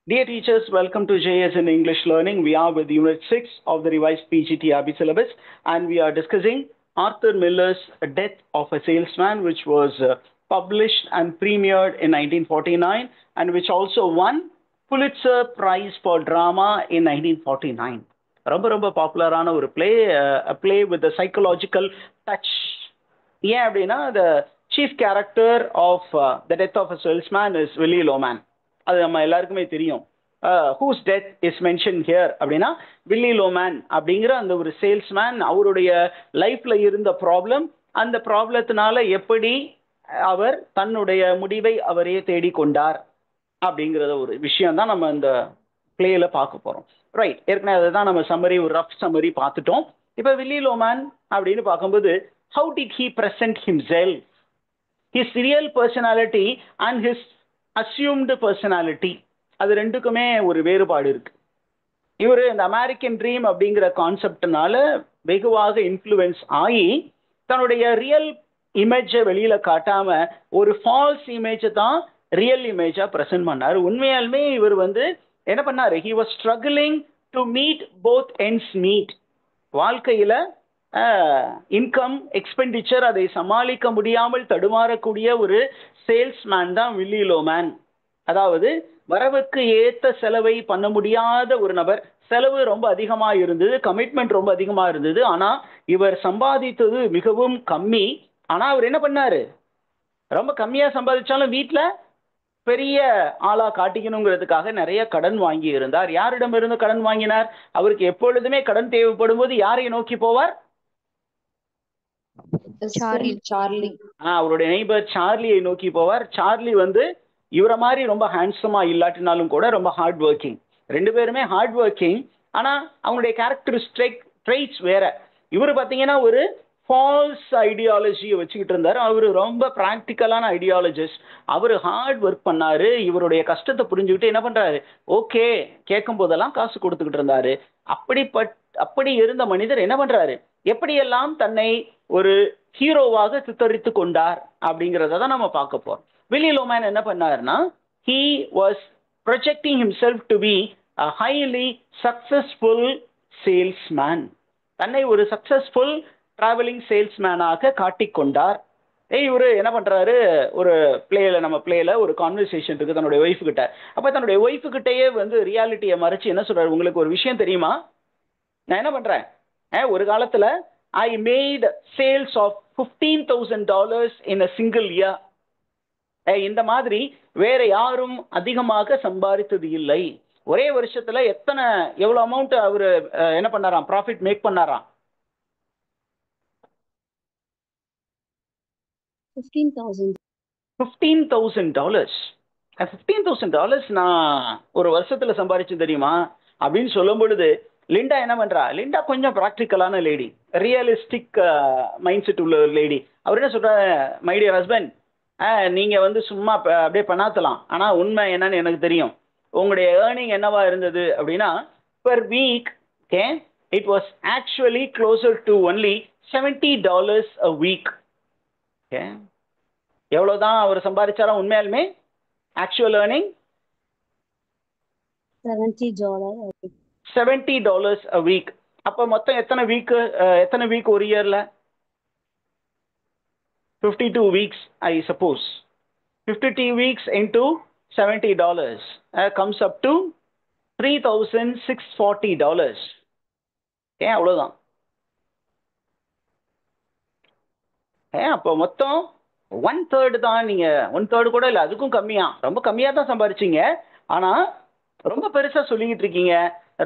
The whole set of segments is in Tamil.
Dear teachers, welcome to JS in English Learning. We are with Unit 6 of the revised PGTRB syllabus, and we are discussing Arthur Miller's Death of a Salesman, which was published and premiered in 1949, and which also won Pulitzer Prize for Drama in 1949. ரொம்ப ரொம்ப பாப்புலரான ஒரு play with a psychological touch. ஏன் அப்படின்னா the chief character of the death of a salesman is Willy Loman. அது நம்ம எல்லாருக்குமே தெரியும். whose death is mentioned here அப்படின்னா வில்லி லோமேன் அப்படிங்கிற அந்த ஒரு சேல்ஸ்மேன், அவருடைய லைஃப்ல இருந்த ப்ராப்ளம், அந்த ப்ராப்ளத்தினால எப்படி அவர் தன்னுடைய முடிவை அவரே தேடிக்கொண்டார் அப்படிங்கிறத ஒரு விஷயம் தான் நம்ம இந்த பிளேல பார்க்க போறோம். ரைட், ஏற்கனவே அதை தான் நம்ம சம்மரி, ஒரு ரஃப் சம்மரி பார்த்துட்டோம். இப்போ வில்லி லோமேன் அப்படின்னு பார்க்கும்போது, how did he present himself, his real personality and his assumed personality, அது ரெண்டுக்குமே ஒரு வேறுபாடு இருக்கு. இவர் இந்த அமெரிக்கன் ட்ரீம் அப்படிங்கிற கான்செப்ட்னால வெகுவாக இன்ஃப்ளூயன்ஸ் ஆகி தன்னுடைய ரியல் இமேஜை வெளியில காட்டாம ஒரு ஃபால்ஸ் இமேஜை தான் ரியல் இமேஜா பிரசன்ட் பண்ணாரு. உண்மையாலுமே இவர் என்ன பண்ணாரு, he was struggling to meet both ends meet. வாழ்க்கையில இன்கம் எக்ஸ்பெண்டிச்சர் அதை சமாளிக்க முடியாமல் தடுமாறக்கூடிய ஒரு சேல்ஸ்மேன் தான் வில்லி லோமேன். அதாவது வரவுக்கு ஏத்த செலவை பண்ண முடியாத ஒரு நபர். செலவு ரொம்ப அதிகமா இருந்தது, கமிட்மெண்ட் ரொம்ப அதிகமா இருந்தது. ஆனா இவர் சம்பாதித்தது மிகவும் கம்மி. ஆனா அவர் என்ன பண்ணாரு, ரொம்ப கம்மியா சம்பாதிச்சாலும் வீட்டுல பெரிய ஆளா காட்டிக்கணுங்கிறதுக்காக நிறைய கடன் வாங்கி இருந்தார். யாரிடம் இருந்து கடன் வாங்கினார்? அவருக்கு எப்பொழுதுமே கடன் தேவைப்படும் போது யாரை நோக்கி போவார்? அவருடைய நெய்பர் சார்லியை நோக்கி போவார். சார்லி இவரை மாதிரி ரொம்ப ஹேண்ட்ஸமா இல்லாட்டினாலும் கூட ரொம்ப ஹார்ட் ஒர்க்கிங். ரெண்டு பேருமே ஹார்ட் ஒர்க்கிங். ஆனா அவங்களுடைய கேரக்டரிஸ்டிக் ட்ரெய்ட்ஸ் வேற. இவர் பார்த்தீங்கன்னா ஒரு ஃபால்ஸ் ஐடியாலஜியை வச்சுக்கிட்டு இருந்தாரு. அவரு ரொம்ப பிராக்டிக்கலான ஐடியாலஜிஸ்ட். அவர் ஹார்ட் ஒர்க் பண்ணாரு. இவருடைய கஷ்டத்தை புரிஞ்சுக்கிட்டு என்ன பண்றாரு, ஓகே கேட்கும் போதெல்லாம் காசு கொடுத்துக்கிட்டு இருந்தாரு. அப்படி இருந்த மனிதர் என்ன பண்றாரு, எப்படியெல்லாம் தன்னை ஒரு ஹீரோவாக சித்தரித்து கொண்டார் அப்படிங்கிறத தான் நம்ம பார்க்க போறோம். வில்லி லோமேன் என்ன பண்ணாருன்னா, he was projecting himself to be a highly successful salesman. தன்னை ஒரு சக்சஸ்ஃபுல் டிராவலிங் சேல்ஸ்மேனாக காட்டிக்கொண்டார். இவரு என்ன பண்றாரு, ஒரு நம்ம பிளேல ஒரு கான்வர்சேஷன் இருக்கு தன்னுடைய ஒய்ஃபு கிட்ட. அப்ப தன்னுடைய ஒய்ஃபு கிட்டயே ரியாலிட்டியை மறைச்சு என்ன சொல்றாரு, உங்களுக்கு ஒரு விஷயம் தெரியுமா, நான் என்ன பண்றேன், ஒரு காலத்துல I made sales of $15,000 in a single year. இந்த மாதிரி வேற யாரும் அதிகமாக சம்பாதித்தது இல்லை. ஒரே வருஷத்துல எவ்வளவு அமௌண்ட் அவரு என்ன பண்ணாராம், ப்ராஃபிட் மேக் பண்ணாராம்? $15,000. $15,000 நான் ஒரு வருஷத்துல சம்பாதிச்சு தெரியுமா அப்படின்னு சொல்லும் பொழுது, லிண்டா என்ன பண்றா, லிண்டா கொஞ்சம் ப்ராக்டிக்கலான லேடி, ரியலிஸ்டிக் மைண்ட் செட் உள்ள லேடி. அவர் என்ன சொல்ற, மை டியர் ஹஸ்பண்ட், நீங்க சும்மா அப்படியே பண்ணாத்தலாம், ஆனா உண்மை என்னன்னு எனக்கு தெரியும். உங்களுடைய ஏர்னிங் என்னவா இருந்தது அப்படின்னா, per week it was actually closer to only $70 a week. எவ்வளவுதான் அவர் சம்பாதிச்சாரா உண்மையாலுமே ஆக்சுவல் ஏர்னிங்? $70 a week. அப்ப மொத்தம் எத்தனை வீக் ஒரு இயர்ல? 52 weeks I suppose. 52 weeks into $70 comes up to $3,640. அவ்வளவுதான். அப்போ மொத்தம் 1/3 தான். நீங்க 1/3 கூட இல்லை, அதுக்கும் கம்மியா, ரொம்ப கம்மியா தான் சம்பாரிச்சீங்க. ஆனா ரொம்ப பெருசா சொல்லிக்கிட்டு இருக்கீங்க,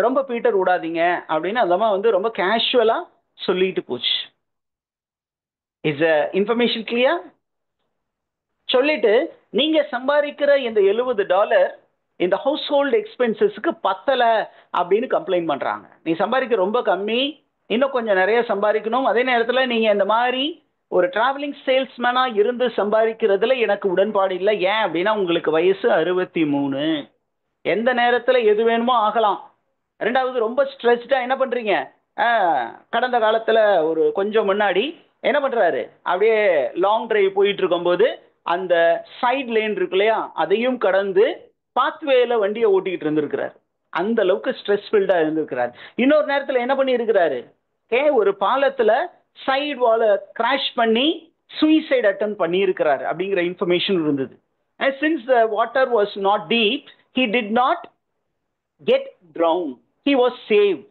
ரொம்ப பீட்டர் விடாதீங்க அப்படின்னு அந்த ரொம்ப கேஷுவலா சொல்லிட்டு போச்சு. Is information clear? சொல்லிட்டு நீங்க சம்பாதிக்கிற இந்த $70 இந்த ஹவுஸ் ஹோல்டு எக்ஸ்பென்சஸ்க்கு பத்தல அப்படின்னு கம்ப்ளைண்ட் பண்றாங்க. நீ சம்பாதிக்க ரொம்ப கம்மி, இன்னும் கொஞ்சம் நிறைய சம்பாதிக்கணும். அதே நேரத்தில் நீங்க இந்த மாதிரி ஒரு டிராவலிங் சேல்ஸ்மேனா இருந்து சம்பாதிக்கிறதுல எனக்கு உடன்பாடு இல்லை. ஏன் அப்படின்னா உங்களுக்கு வயசு 63, எந்த நேரத்தில் எது வேணுமோ ஆகலாம். ரெண்டாவது ரொம்ப ஸ்ட்ரெஸ்டா என்ன பண்றீங்க, கடந்த காலத்துல ஒரு கொஞ்சம் முன்னாடி என்ன பண்றாரு, அப்படியே லாங் டிரைவ் போயிட்டு இருக்கும்போது அந்த சைட் லேன் இருக்கு இல்லையா, அதையும் கடந்து பாத்வேல வண்டியை ஓட்டிக்கிட்டு இருந்திருக்கிறார். அந்த அளவுக்கு ஸ்ட்ரெஸ்ஃபுல்டா இருந்திருக்கிறார். இன்னொரு நேரத்தில் என்ன பண்ணி இருக்கிறாரு, ஒரு பாலத்துல சைடு வால கிராஷ் பண்ணி சூசைட் அட்டம் பண்ணி இருக்கிறார் அப்படிங்கிற இன்ஃபர்மேஷன் இருந்தது. Since the water was not deep, he did not get drowned, he was saved.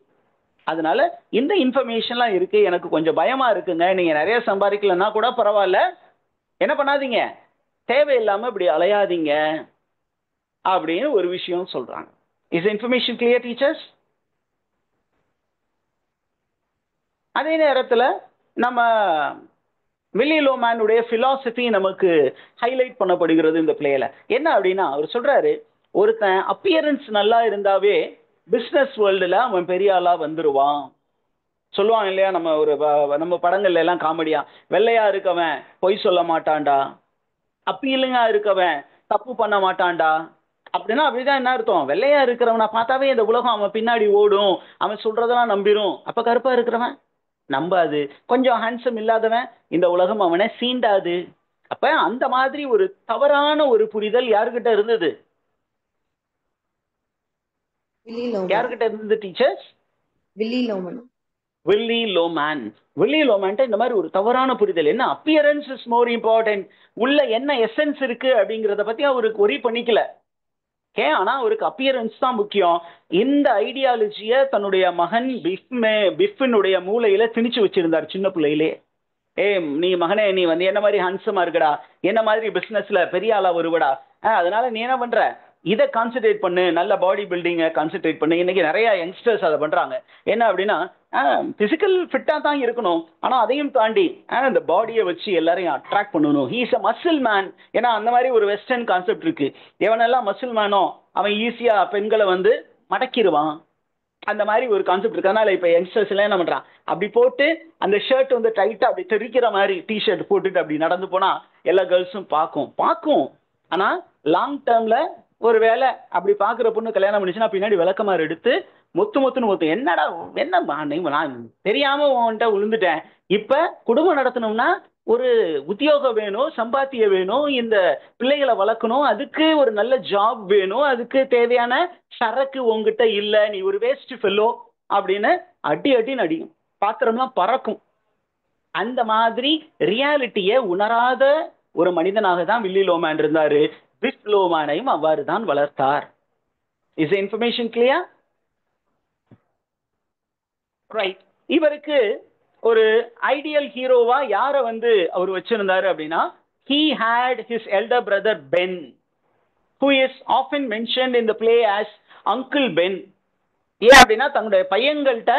அதனால இந்த இன்ஃபர்மேஷன்லாம் இருக்கு. எனக்கு கொஞ்சம் பயமா இருக்குங்க, நீங்க நிறைய சம்பாதிக்கலன்னா கூட பரவாயில்ல, என்ன பண்ணாதீங்க, தேவையில்லாம இப்படி அலையாதீங்க அப்படின்னு ஒரு விஷயம் சொல்றாங்க. Is information clear teachers? அதே நேரத்தில் நம்ம வில்லி லோமேனுடைய பிலாசபி நமக்கு ஹைலைட் பண்ணப்படுகிறது இந்த பிளேல. என்ன அப்படின்னா, அவர் சொல்றாரு, ஒருத்தன் அப்பியரன்ஸ் நல்லா இருந்தாவே பிஸ்னஸ் வேர்ல்டுல அவன் பெரிய ஆளா வந்துருவான். சொல்லுவாங்க இல்லையா, நம்ம படங்கள்ல எல்லாம் காமெடியா, வெள்ளையா இருக்கவன் பொய் சொல்ல மாட்டான்டா, அப்பீலுங்கா இருக்கவன் தப்பு பண்ண மாட்டான்டா அப்படின்னா அப்படிதான் என்ன அர்த்தம், வெள்ளையா இருக்கிறவனை பார்த்தாவே இந்த உலகம் அவன் பின்னாடி ஓடும், அவன் சொல்றதெல்லாம் நம்பிரும். அப்ப கருப்பா இருக்கிறவன் நம்பாது, கொஞ்சம் ஹேண்ட்ஸம் இல்லாதவன் இந்த உலகம் அவனை சீண்டாது. அப்ப அந்த மாதிரி ஒரு தவறான ஒரு புரிதல் யாருக்கிட்ட இருந்தது, யாருக்கிட்ட இருந்தது டீச்சர்ஸ்? வில்லி லோமேன். வில்லி லோமேன்ட்ட இந்த மாதிரி ஒரு தவறான புரிதல். என்ன, அப்பியரன்ஸ் இஸ் மோர் இம்பார்ட்டன்ட், உள்ள என்ன எசன்ஸ் இருக்கு அப்படிங்கிறத பத்தி அவருக்கு ஒரி பண்ணிக்கல. ஆனா அவருக்கு அப்பியரன்ஸ் தான் முக்கியம். இந்த ஐடியாலஜியை தன்னுடைய மகன் பிஃபினுடைய மூளையில திணிச்சு வச்சிருந்தார் சின்ன பிள்ளையிலே. நீ மகனே, நீ வந்து என்ன மாதிரி ஹன்சமா இருக்கடா, என்ன மாதிரி பிசினஸ்ல பெரிய ஆளா வருவடா, அதனால நீ என்ன பண்ற, இதை கான்சென்ட்ரேட் பண்ணு, நல்ல பாடி பில்டிங்கை கான்சென்ட்ரேட் பண்ணு. இன்னைக்கு நிறைய யங்ஸ்டர்ஸ் அதை பண்றாங்க. என்ன அப்படின்னா, பிசிக்கல் ஃபிட்டா தான் இருக்கணும், ஆனா அதையும் தாண்டி இந்த பாடியை வச்சு எல்லாரையும் அட்ராக்ட் பண்ணணும். He is a muscle man. ஏன்னா அந்த மாதிரி ஒரு வெஸ்டர்ன் கான்செப்ட் இருக்கு. எவனெல்லாம் மசில் மேனோ அவன் ஈஸியா பெண்களை வந்து மடக்கிடுவான், அந்த மாதிரி ஒரு கான்செப்ட் இருக்கு. அதனால இப்ப யங்ஸ்டர்ஸ் எல்லாம் என்ன பண்றான், அப்படி போட்டு அந்த ஷர்ட் வந்து டைட்டா அப்படி தெரிக்கிற மாதிரி டிஷர்ட் போட்டுட்டு அப்படி நடந்து போனா எல்லா கேர்ள்ஸும் பார்க்கும். ஆனா லாங் டேர்ம்ல ஒரு வேலை அப்படி பாக்குற பொண்ணு கல்யாணம் பண்ணிச்சுன்னா பின்னாடி விளக்கமாறு எடுத்து மொத்து என்னடா, என்ன நான் தெரியாம உன்கிட்ட விழுந்துட்டேன், இப்ப குடும்பம் நடத்தணும்னா ஒரு உத்தியோகம் வேணும், சம்பாத்தியம் வேணும், இந்த பிள்ளைகளை வளர்க்கணும், அதுக்கு ஒரு நல்ல ஜாப் வேணும், அதுக்கு தேவையான சரக்கு உங்ககிட்ட இல்லை, நீ ஒரு வேஸ்ட் ஃபெல்லோ அப்படின்னு அடி நடிக்கும், பாத்திரம்லாம் பறக்கும். அந்த மாதிரி ரியாலிட்டியை உணராத ஒரு மனிதனாக தான் வில்லி லோமேன் இருந்தாரு. பிஃப் லோமேனையும் அவ்வாறு தான் வளர்த்தார். Is information clear? ரைட். இவருக்கு ஒரு ஐடியல் ஹீரோவா யாரை வந்து அவர் வச்சிருந்தாரு அப்படின்னா, he had his elder brother Ben, who is often mentioned in the play as Uncle Ben. ஏன் அப்படின்னா, தன்னுடைய பையன்கள்ட்ட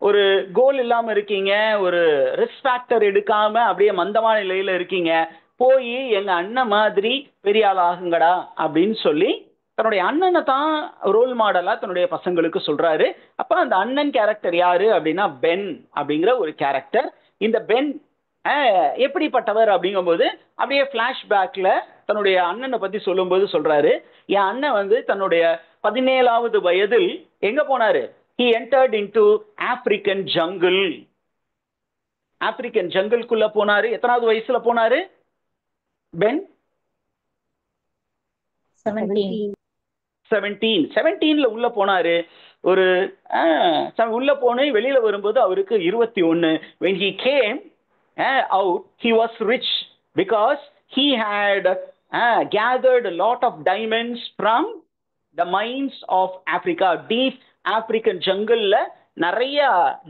ஒரு கோல் இல்லாம இருக்கீங்க, ஒரு ரிஸ்க் ஃபேக்டர் எடுக்காம அப்படியே மந்தமான நிலையில இருக்கீங்க, போய் எங்க அண்ணன் மாதிரி பெரிய ஆள் ஆகுங்கடா அப்படின்னு சொல்லி தன்னுடைய அண்ணனை தான் ரோல் மாடலா தன்னுடைய பசங்களுக்கு சொல்றாரு. அப்ப அந்த அண்ணன் கேரக்டர் யாரு அப்படின்னா பென் அப்படிங்கிற ஒரு கேரக்டர். இந்த பென் எப்படிப்பட்டவர் அப்படிங்கும்போது அப்படியே பிளாஷ்பேக்ல தன்னுடைய அண்ணனை பத்தி சொல்லும்போது சொல்றாரு, என் அண்ணன் வந்து தன்னுடைய 17வது வயதில் எங்க போனாரு, he entered into African jungle. African ஜங்கிள்குள்ள போனாரு. எத்தனாவது வயசுல போனாரு பென்? 17ல உள்ள போனாரு. ஒரு உள்ள போன வெளியில வரும்போது அவருக்கு 21. when he came out he was rich because he had gathered a lot of diamonds from the mines of Africa. deep African jungle-ல நிறைய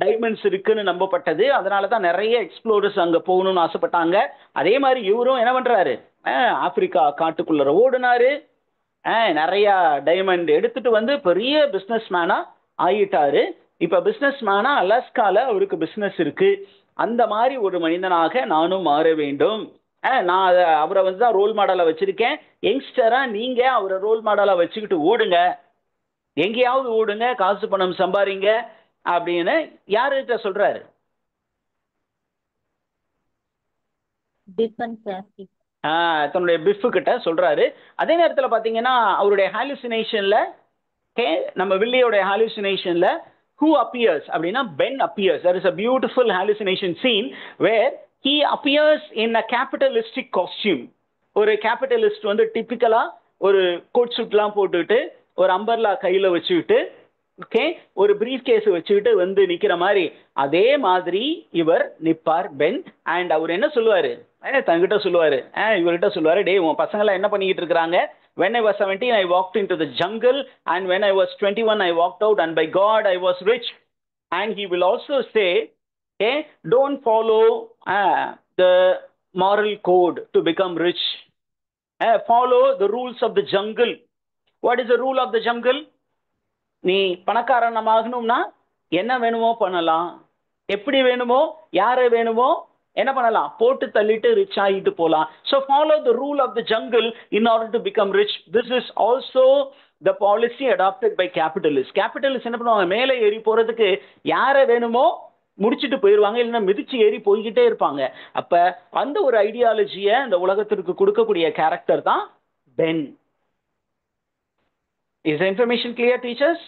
டைமண்ட்ஸ் இருக்குன்னு நம்பப்பட்டது. அதனால தான் நிறைய எக்ஸ்ப்ளோரர்ஸ் அங்க போகணும்னு ஆசைப்பட்டாங்க. அதே மாதிரி இவரும் என்ன பண்றாரு, ஆப்பிரிக்கா காட்டுக்குள்ள ஓடுனாரு, நிறைய டைமண்ட் எடுத்துட்டு வந்து பெரிய பிசினஸ் மேனா ஆயிட்டாரு. இப்ப பிசினஸ் மேனா அலாஸ்கால அவருக்கு பிசினஸ் இருக்கு. அந்த மாதிரி ஒரு மனிதனாக நானும் மாற வேண்டும். நான் அவரை வந்து தான் ரோல் மாடலா வச்சிருக்கேன். யங்ஸ்டரா நீங்க அவரை ரோல் மாடலா வச்சுக்கிட்டு ஓடுங்க, எங்கேயாவது ஓடுங்க, காசு பணம் சம்பாதிங்க அப்படின்னு யாருகிட்ட சொல்றாரு? தன்னுடைய பிஃப் கிட்ட சொல்றாரு. அதே நேரத்தில் பாத்தீங்கன்னா அவருடைய ஹாலுசினேஷன்ல, நம்ம வில்லியோட ஹாலுசினேஷன்ல who appears அப்படின்னா Ben appears. There is a beautiful hallucination scene where he appears in a capitalistic costume. ஒரு கேபிட்டலிஸ்ட் வந்து டிபிக்கலா ஒரு கோட் சூட்லாம் போட்டுக்கிட்டு ஒரு அம்பர்லா கையில வச்சுக்கிட்டு ஓகே ஒரு பிரீஃப் கேஸ் வச்சுக்கிட்டு வந்து நிக்கிற மாதிரி அதே மாதிரி இவர் நிப்பார் பென். அண்ட் அவர் என்ன சொல்லுவாரு, தங்கிட்ட சொல்லுவாரு, இவர்கிட்ட சொல்லுவாரு, டே உன் பசங்க எல்லாம் என்ன பண்ணிக்கிட்டு இருக்காங்க? When I was 17 I walked into the jungle, and when I was 21 I walked out, and by God I was rich. And he will also say, okay, don't follow the moral code to become rich. Follow the rules of the jungle. What is the rule of the jungle? நீ பணக்காரனமாகணும்னா என்ன வேணுமோ பண்ணலாம், எப்படி வேணுமோ யாரை வேணுமோ என்ன பண்ணலாம், போட்டு தள்ளிட்டு ரிச் ஆகிட்டு போலாம். So follow the rule of the jungle in order to become rich. This is also the policy adopted by capitalist. Capitalist என்ன பண்ணுவாங்க, மேலே ஏறி போறதுக்கு யாரை வேணுமோ முடிச்சுட்டு போயிடுவாங்க, இல்லைன்னா மிதிச்சு ஏறி போய்கிட்டே இருப்பாங்க. அப்ப அந்த ஒரு ஐடியாலஜியை இந்த உலகத்திற்கு கொடுக்கக்கூடிய கேரக்டர் தான் pen. Is the information clear, teachers?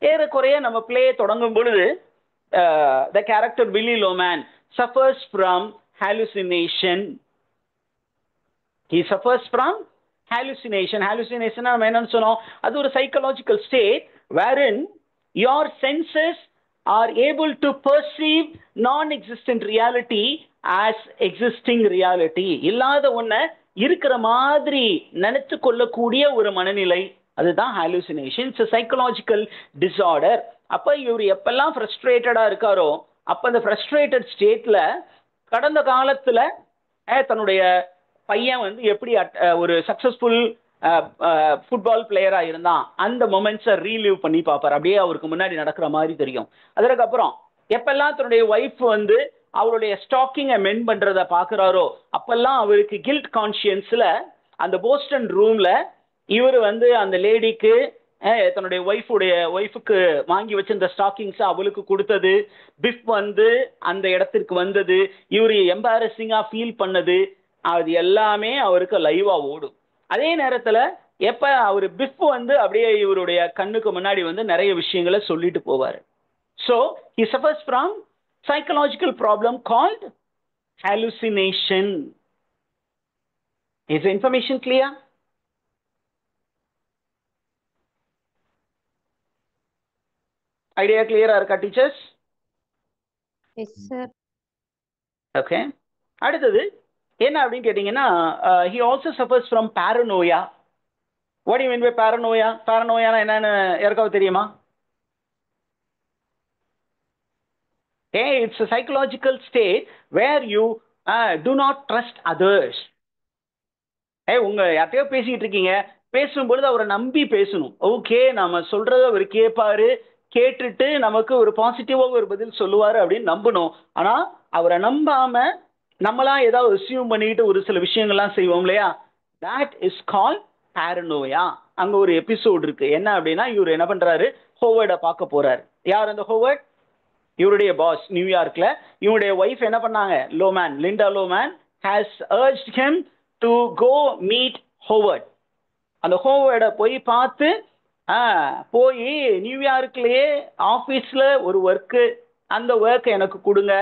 ஏறக்குறைய நம்ம பிளே தொடங்கும் பொழுது the character Willy Loman suffers from hallucination. He suffers from hallucination. Hallucination நம்ம என்னன்னு சொன்னோம், அது ஒரு psychological state wherein your senses are able to perceive non-existent reality as existing reality. இல்லாத ஒன்ன இருக்கிற மாதிரி நினைத்து கொள்ளக்கூடிய ஒரு மனநிலை, அதுதான் ஹாலுசினேஷன். It's psychological disorder. அப்ப இவர் எப்பெல்லாம் ஃப்ரஸ்ட்ரேட்டடா இருக்காரோ அப்ப அந்த ஃப்ரஸ்ட்ரேட்டட் ஸ்டேட்ல கடந்த காலத்துல தன்னுடைய பையன் வந்து எப்படி ஒரு சக்சஸ்ஃபுல் ஃபுட்பால் பிளேயரா இருந்தான் அந்த மொமெண்ட்ஸை ரீலீவ் பண்ணி பார்ப்பார். அப்படியே அவருக்கு முன்னாடி நடக்கிற மாதிரி தெரியும். அதற்கப்புறம் எப்பெல்லாம் தன்னுடைய ஒய்ஃப் வந்து அவருடைய ஸ்டாக்கிங்கை மென் பண்றத பாக்குறாரோ அப்பெல்லாம் அவருக்கு கில்ட் கான்சியன்ஸ்ல அந்த போஸ்டன் ரூம்ல இவர் வந்து அந்த லேடிக்கு தன்னுடைய ஒய்ஃபுக்கு வாங்கி வச்சிருந்த ஸ்டாக்கிங்ஸ் அவளுக்கு கொடுத்தது, பிஃப் வந்து அந்த இடத்திற்கு வந்தது, இவரு எம்பாரசிங்கா ஃபீல் பண்ணது, அது எல்லாமே அவருக்கு லைவா ஓடும். அதே நேரத்துல எப்ப அவரு பிஃப் வந்து அப்படியே இவருடைய கண்ணுக்கு முன்னாடி வந்து நிறைய விஷயங்களை சொல்லிட்டு போவாரு. So he suffers from psychological problem called hallucination. Is the information clear? Idea clear இருக்கா டீச்சர்ஸ்? Yes sir. Okay. அடுத்தது என்ன அப்படின்னு கேட்டீங்கன்னா he also suffers from paranoia. What do you mean by paranoia? Paranoia என்னன்னு யாருக்காவது தெரியுமா? Okay, it's a psychological state where you do not trust others. உங்க யார்ட்டையோ பேசிட்டு இருக்கீங்க, பேசும்பொழுது அவரை நம்பி பேசணும். ஓகே நம்ம சொல்றத அவர் கேட்பாரு, கேட்டுட்டு நமக்கு ஒரு பாசிட்டிவாக ஒரு பதில் சொல்லுவாரு அப்படின்னு நம்பணும். ஆனா அவரை நம்பாம நம்மளா ஏதாவது அசியூம் பண்ணிட்டு ஒரு சில விஷயங்கள்லாம் செய்வோம் இல்லையா, that is called paranoia. அங்க ஒரு எபிசோட் இருக்கு. என்ன அப்படின்னா இவர் என்ன பண்றாரு, ஹோவர்டை பார்க்க போறாரு. யார் அந்த ஹோவர்ட்? இவருடைய பாஸ் நியூயார்க்ல. இவருடைய ஒய்ஃப் என்ன பண்ணாங்க, லோமேன், Linda லோமேன் has urged him to go meet Howard. அந்த ஹோவர்டை போய் பார்த்து போய் நியூயார்க்லயே ஆபீஸ்ல ஒரு ஒர்க்கு, அந்த ஒர்க் எனக்கு கொடுங்க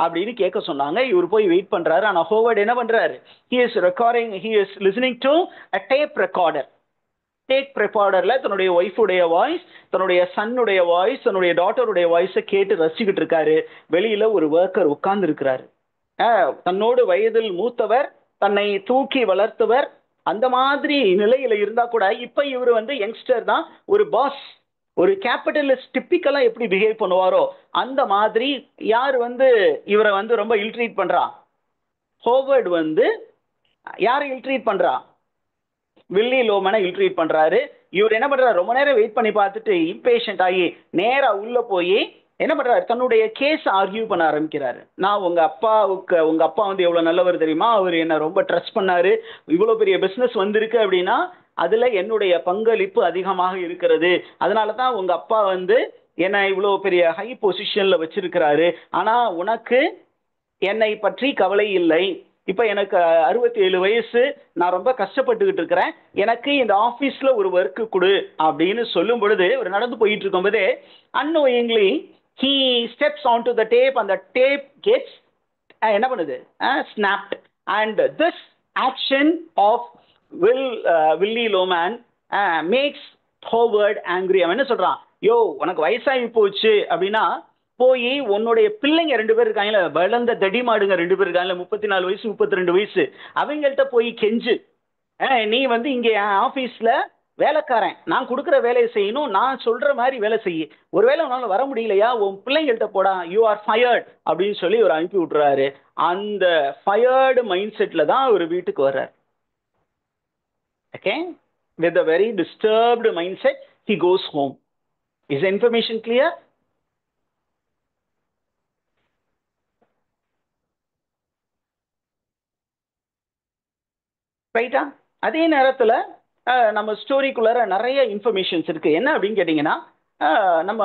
அப்படின்னு கேட்க சொன்னாங்க. இவர் போய் வெயிட் பண்றாரு. ஆனா ஹோவர்ட் என்ன பண்றாரு, he is listening to a tape recorder. Tape ரெக்கார்டர்ல தன்னுடைய ஒய்ஃபுடைய வாய்ஸ், தன்னுடைய சன்னுடைய வாய்ஸ், தன்னுடைய டாட்டருடைய வாய்ஸை கேட்டு ரசிச்சுக்கிட்டு இருக்காரு. வெளியில ஒரு ஒர்க்கர் உட்கார்ந்து இருக்கிறாரு. தன்னோடு வயதில் மூத்தவர், தன்னை தூக்கி வளர்த்தவர், அந்த மாதிரி நிலையில இருந்தா கூட இப்ப இவர் வந்து யங்ஸ்டர் தான், ஒரு பாஸ், ஒரு கேபிட்டலிஸ்ட் டிப்பிக்கலா எப்படி பிஹேவ் பண்ணுவாரோ அந்த மாதிரி. யார் வந்து இவரை வந்து ரொம்ப இல்ட்ரீட் பண்றா, ஹோவர்ட் வந்து யாரை இல்ட்ரீட் பண்றா, வில்லி லோமனை இல்ட்ரீட் பண்றாரு. இவர் என்ன பண்றாரு, ரொம்ப நேரம் வெயிட் பண்ணி பார்த்துட்டு இம்பேஷண்ட் ஆகி நேரா உள்ள போய் என்ன பண்றாரு, தன்னுடைய கேஸ் ஆர்கியூ பண்ண ஆரம்பிக்கிறாரு. நான் உங்க அப்பா வந்து எவ்வளவு நல்லவர் தெரியுமா, அவர் என்ன ரொம்ப ட்ரஸ்ட் பண்ணாரு, இவ்வளவு பெரிய பிசினஸ் வந்திருக்கு அப்படின்னா அதுல என்னுடைய பங்களிப்பு அதிகமாக இருக்கிறது, அதனாலதான் உங்க அப்பா வந்து என்ன இவ்வளவு பெரிய ஹை பொசிஷன்ல வச்சிருக்கிறாரு. ஆனா உனக்கு என்னை பற்றி கவலை இல்லை. இப்ப எனக்கு 67 வயசு, நான் ரொம்ப கஷ்டப்பட்டுக்கிட்டு இருக்கிறேன், எனக்கு இந்த ஆபீஸ்ல ஒரு ஒர்க்கு கொடு அப்படின்னு சொல்லும் பொழுது ஒரு நடந்து போயிட்டு இருக்கும் போதே unknowingly he steps onto the tape and the tape gets என்ன பண்ணுது, snapped, and this action of Willie Loman makes Howard angry. அவன் என்ன சொல்றான், யோ உனக்கு வயசாகி போச்சு அப்படின்னா போய் உன்னுடைய பிள்ளைங்க 2 பேர் இருக்காங்கல்ல, வளர்ந்த தடி மாடுங்க 2 பேர் இருக்காங்கல்ல, 34 வயசு 32 வயசு, அவங்கள்ட்ட போய் கெஞ்சு, நீ வந்து இங்கே என் ஆஃபீஸில் வேலைக்காரன், நான் கொடுக்குற வேலையை செய்யணும், நான் சொல்ற மாதிரி வேலை செய்ய, ஒருவேளை உன்னால வர முடியலையா உன் பிள்ளைங்கள்ட்ட போடா, யூ ஆர் ஃபயர்ட் அப்படின்னு சொல்லி ஒரு அனுப்பி விட்டுறாரு. அந்த ஃபயர்டு மைண்ட் செட்டில் தான் ஒரு வீட்டுக்கு வர்றார். Okay, with a very disturbed mindset he goes home. Is the information clear? ரைட்டா? அதே நேரத்தில் நம்ம ஸ்டோரிக்குள்ளார நிறைய இன்ஃபர்மேஷன்ஸ் இருக்கு. என்ன அப்படின்னு கேட்டிங்கன்னா, நம்ம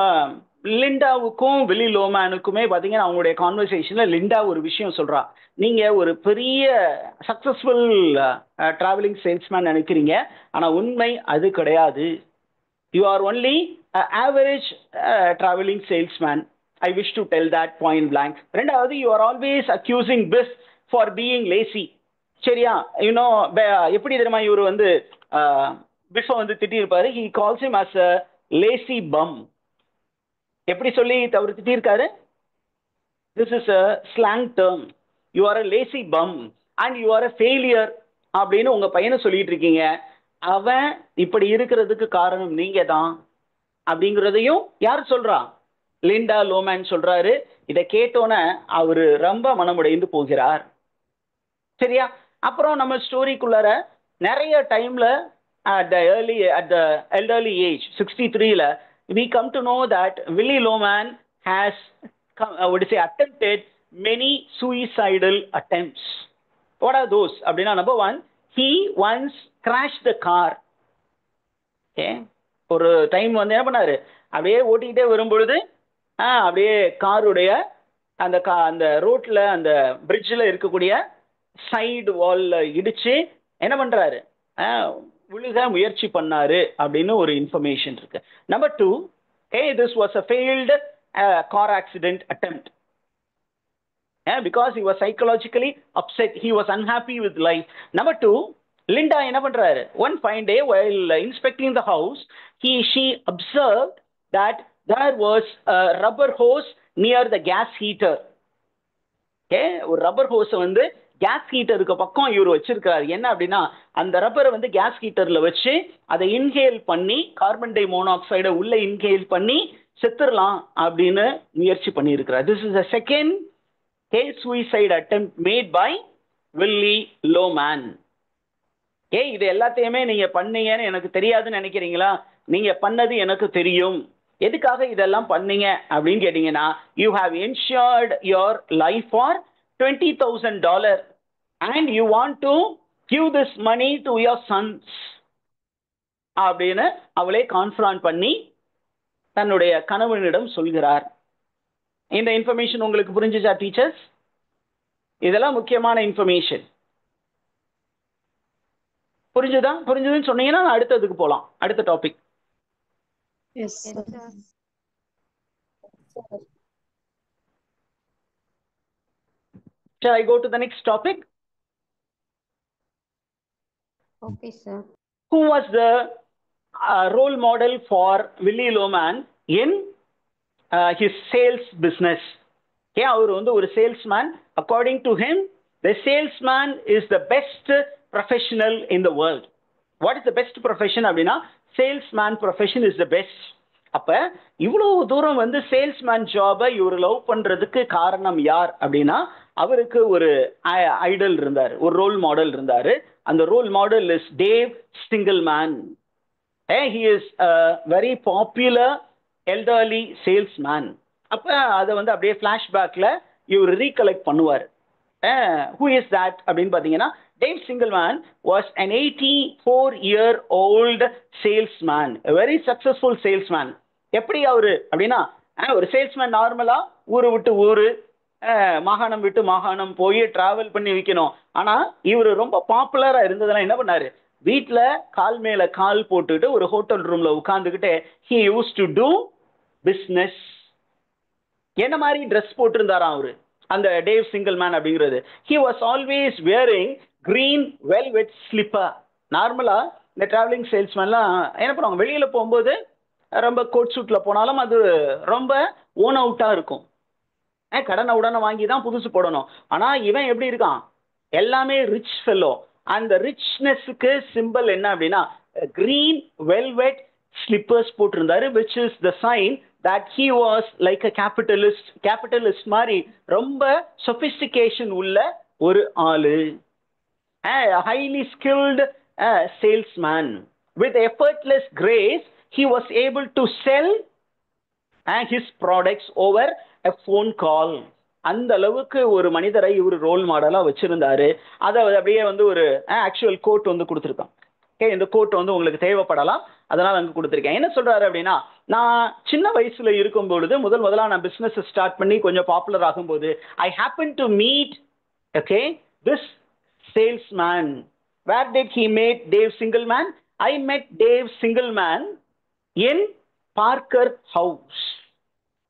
லிண்டாவுக்கும் வில்லி லோமேனுக்குமே பார்த்தீங்கன்னா அவங்களுடைய கான்வர்சேஷனில் லிண்டா ஒரு விஷயம் சொல்கிறா, நீங்கள் ஒரு பெரிய சக்ஸஸ்ஃபுல் ட்ராவலிங் சேல்ஸ்மேன் நினைக்கிறீங்க, ஆனால் உண்மை அது கிடையாது. You are only average travelling salesman. I wish to tell that point blank. ரெண்டாவது, you are always accusing Biff for being lazy. சரியா? இன்னும் எப்படி தெரியுமா இவர் வந்து பிஃபை வந்து திட்டிருப்பாரு, he calls him as a lazy bum. எப்படி சொல்லி அவர் திட்டிருக்காரு? This is a slang term. You are a lazy bum and you are a failure அப்படின்னு உங்க பையனை சொல்லிட்டு இருக்கீங்க. அவன் இப்படி இருக்கிறதுக்கு காரணம் நீங்க தான் அப்படிங்கிறதையும் யார் சொல்றா? லிண்டா லோமேன் சொல்றாரு. இதை கேட்டோன்னே அவரு ரொம்ப மனமுடைந்து போகிறார். சரியா? அப்புறம் நம்ம ஸ்டோரிக்குள்ளார நிறைய டைம்ல at the elderly age 63ல we come to know that Willie Loman has attempted many suicidal attempts. What are those? அப்படின்னா, number one, he once crashed the car. Okay, ஒரு டைம் வந்து என்ன பண்ணாரு, அப்படியே ஓட்டிக்கிட்டே வரும்பொழுது அப்படியே காருடைய அந்த ரோட்ல அந்த பிரிட்ஜில் இருக்கக்கூடிய சைடு வால்ல இடிச்சு என்ன பண்றாரு, விழுக முயற்சி பண்ணாரு அப்படின்னு ஒரு இன்ஃபர்மேஷன் இருக்கு. Number two, this was a failed car accident attempt. Because he was psychologically upset, he was unhappy with life. Number two, Linda என்ன பண்றாரு, one fine day while inspecting the house, she observed that there was a rubber hose near the gas heater. ஒரு ரப்பர் ஹோஸை வந்து கேஸ் ஹீட்டருக்கு பக்கம் இவர் வச்சிருக்காரு. என்ன அப்படின்னா, அந்த ரப்பரை வந்து கேஸ் ஹீட்டர்ல வச்சு அதை இன்ஹேல் பண்ணி கார்பன் டை மோனாக்சைடை உள்ள இன்ஹேல் பண்ணி செத்துடலாம் அப்படின்னு முயற்சி பண்ணி இருக்கிறார். This is a second suicide attempt made by Willie Loman. இது எல்லாத்தையுமே நீங்க பண்ணீங்கன்னு எனக்கு தெரியாதுன்னு நினைக்கிறீங்களா? நீங்க பண்ணது எனக்கு தெரியும். எதுக்காக இதெல்லாம் பண்ணீங்க அப்படின்னு கேட்டீங்கன்னா, you have insured your life for $20,000 and you want to give this money to your sons அப்படின்னு அவளே கான்ஃபரன்ட் பண்ணி தன்னுடைய கணவனிடம் சொல்கிறார். இந்த இன்ஃபர்மேஷன் உங்களுக்கு புரிஞ்சுச்சா டீச்சர்ஸ்? இதெல்லாம் முக்கியமான இன்ஃபர்மேஷன். புரிஞ்சுதுன்னு சொன்னீங்கன்னா அடுத்ததுக்கு போலாம், அடுத்த topic. Yes, sir. Shall I go to the next topic? Okay, sir. Who was the role model for Willie Loman in his sales business? அவர் வந்து ஒரு salesman. According to him, the salesman is the best professional in the world. What is the best profession அப்படின்னா, salesman profession is the best. அப்ப இவ்வளவு தூரம் வந்து சேல்ஸ்மேன் ஜாபை இவர் லவ் பண்றதுக்கு காரணம் யார் அப்படின்னா, அவருக்கு ஒரு ஐடல் இருந்தார், ஒரு ரோல் மாடல் இருந்தாரு. அந்த role model is Dave Singleman. he is a very popular elderly salesman. அப்ப அதை வந்து அப்படியே ஃபிளாஷ்பேக்ல இவர் ரீகலெக்ட் பண்ணுவார். who is that அப்படின்னு பார்த்தீங்கன்னா, Dave Singleman was an 84-year-old salesman, a very successful salesman. எப்படி அவரு அப்படின்னா, ஒரு சேல்ஸ்மேன் நார்மலா ஊரு விட்டு ஊரு மாகாணம் விட்டு மாகாணம் போய் டிராவல் பண்ணி விற்கணும். ஆனா இவர் ரொம்ப பாப்புலரா இருந்ததெல்லாம் என்ன பண்ணாரு, வீட்டுல கால் மேல கால் போட்டுட்டு ஒரு ஹோட்டல் ரூம்ல உட்கார்ந்துகிட்டு he used to do business. என்ன மாதிரி ட்ரெஸ் போட்டிருந்தாராம் அவரு, அந்த டேவ் சிங்கிள்மேன் அப்படிங்கிறது. He was always wearing green velvet slipper. நார்மலா இந்த டிராவலிங் சேல்ஸ்மேன்லாம் என்ன பண்ணுவாங்க, வெளியில போகும்போது ரொம்ப கோட் சூட்ல போனாலும் அது ரொம்ப ஓன் அவுட்டா இருக்கும். கடனை உடனே வாங்கி தான் புதுசு போடணும். ஆனா இவன் எப்படி இருக்கான், எல்லாமே ரிச் ஃபெல்லோ. அந்த ரிச்னஸுக்கு சிம்பிள் என்ன அப்படின்னா கிரீன் வெல்வெட் ஸ்லிப்பர்ஸ் போட்டிருந்தாரு, which is the sign that he was like a capitalist மாதிரி ரொம்ப சொபிஸ்டிகேஷன் உள்ள ஒரு ஆளு. Highly skilled salesman with effortless grace. He was able to sell his products over a phone call. அந்த அளவுக்கு ஒரு மனிதரை இவர் ரோல் மாடலா வச்சிருந்தாரு. அதை அப்படியே வந்து ஒரு ஆக்சுவல் கோட் வந்து கொடுத்துருக்கான். இந்த கோட் வந்து உங்களுக்கு தேவைப்படலாம், அதனால அங்க கொடுத்துருக்கேன். என்ன சொல்றாரு அப்படின்னா, நான் சின்ன வயசுல இருக்கும் பொழுது முதலா நான் பிசினஸ் ஸ்டார்ட் பண்ணி கொஞ்சம் பாப்புலர் ஆகும்போது I happen to meet this salesman. Where did he meet Dave Singleman? I met Dave Singleman in Parker House.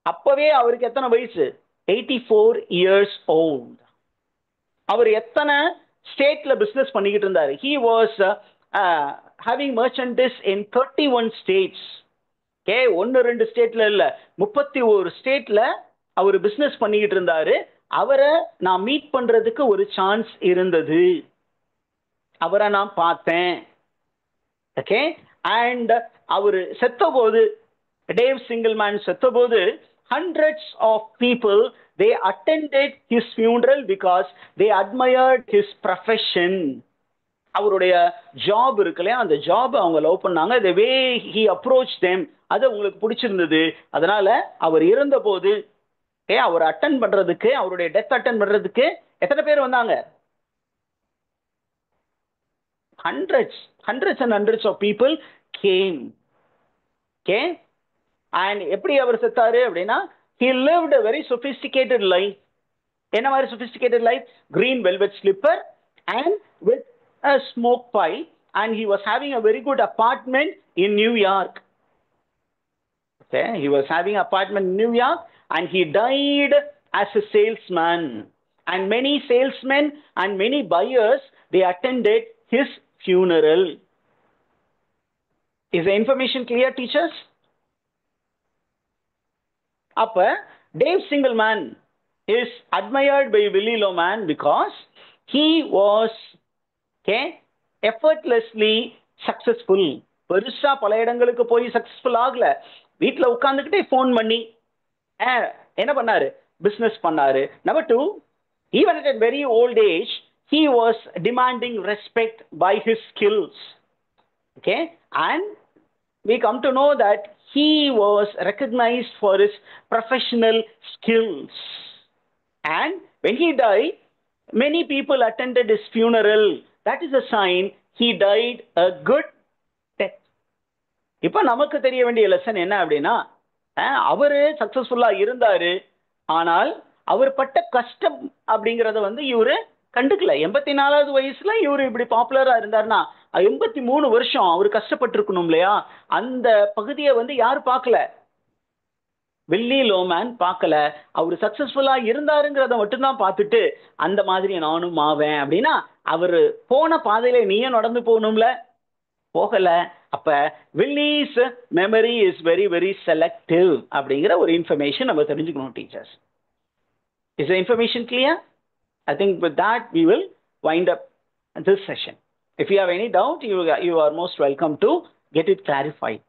அப்பவே அவருக்கு எத்தனை வயசு? 84 years old. அவர் எத்தனை ஸ்டேட்ல பிசினஸ் பண்ணிக்கிட்டு இருந்தாரு? He was having merchandise in 31 states. ஒன்னு ரெண்டு ஸ்டேட்ல இல்ல, 31 ஸ்டேட்ல அவர் பிசினஸ் பண்ணிக்கிட்டு இருந்தாரு. அவரை நான் மீட் பண்றதுக்கு ஒரு சான்ஸ் இருந்தது, அவரை நான் பார்த்தேன். அண்ட் அவர் செத்த போது, டேவ் சிங்கிள்மேன் செத்த போது hundreds of people, they attended his funeral because they admired his profession. அவருடைய ஜாப் இருக்குல்ல, அந்த ஜாப் அவங்க லவ் பண்ணாங்க. the way he approached them, அது உங்களுக்கு பிடிச்சிருந்தது. அதனால அவர் இறந்த போது அவர் அட்டென்ட் பண்றதுக்கு, அவருடைய டெத் அட்டென்ட் பண்றதுக்கு எத்தனை பேர் வந்தாங்க? hundreds and hundreds of people came. and எப்படி அவர் செத்தாரு அப்படின்னா, he lived a very sophisticated life. என்ன மாதிரி sophisticated life? green velvet slipper and with a smoke pipe, and he was having a very good apartment in New York. He was having an apartment in New York, and he died as a salesman. And many salesmen and many buyers, they attended his funeral. Is the information clear, teachers? அப்ப Dave Singleman is admired by Willy Loman because he was effortlessly successful. பெருசா பல இடங்களுக்கு போய் சக்சஸ்ஃபுல் ஆகல, வீட்டுல உட்கார்ந்துக்கிட்டே போன் பண்ணி என்ன பண்ணாரு? பிசினஸ் பண்ணாரு. Number 2, even at a very old age, he was demanding respect by his skills. And we come to know that he was recognized for his professional skills. And when he died, many people attended his funeral. That is a sign he died a good death. இப்ப நமக்கு தெரிய வேண்டிய லெசன் என்ன அப்படின்னா, அவரு சக்சஸ்ஃபுல்லா இருந்தாரு, ஆனால் அவர் பட்ட கஷ்டம் அப்படிங்கறத வந்து இவரு கண்டுக்கல. 84வது வயசுல இவரு இப்படி பாப்புலரா இருந்தாருன்னா 83 வருஷம் அவர் கஷ்டப்பட்டு இருக்கணும் இல்லையா? அந்த பகுதியை வந்து யாரு பார்க்கல? வில்லி லோமேன் பார்க்கல. அவர் சக்சஸ்ஃபுல்லா இருந்தாருங்கிறத மட்டும்தான் பார்த்துட்டு அந்த மாதிரி நானும் ஆவேன் அப்படின்னா, அவரு போன பாதையில நீயும் நடந்து போகணும்ல, போகல. அப்ப Willis memory is very very selective அப்படிங்கிற ஒரு இன்ஃபர்மேஷன் நம்ம தெரிஞ்சுக்கணும் teachers. Is the information clear? I think with that we will wind up this session. If you have any doubt, you are most welcome to get it clarified.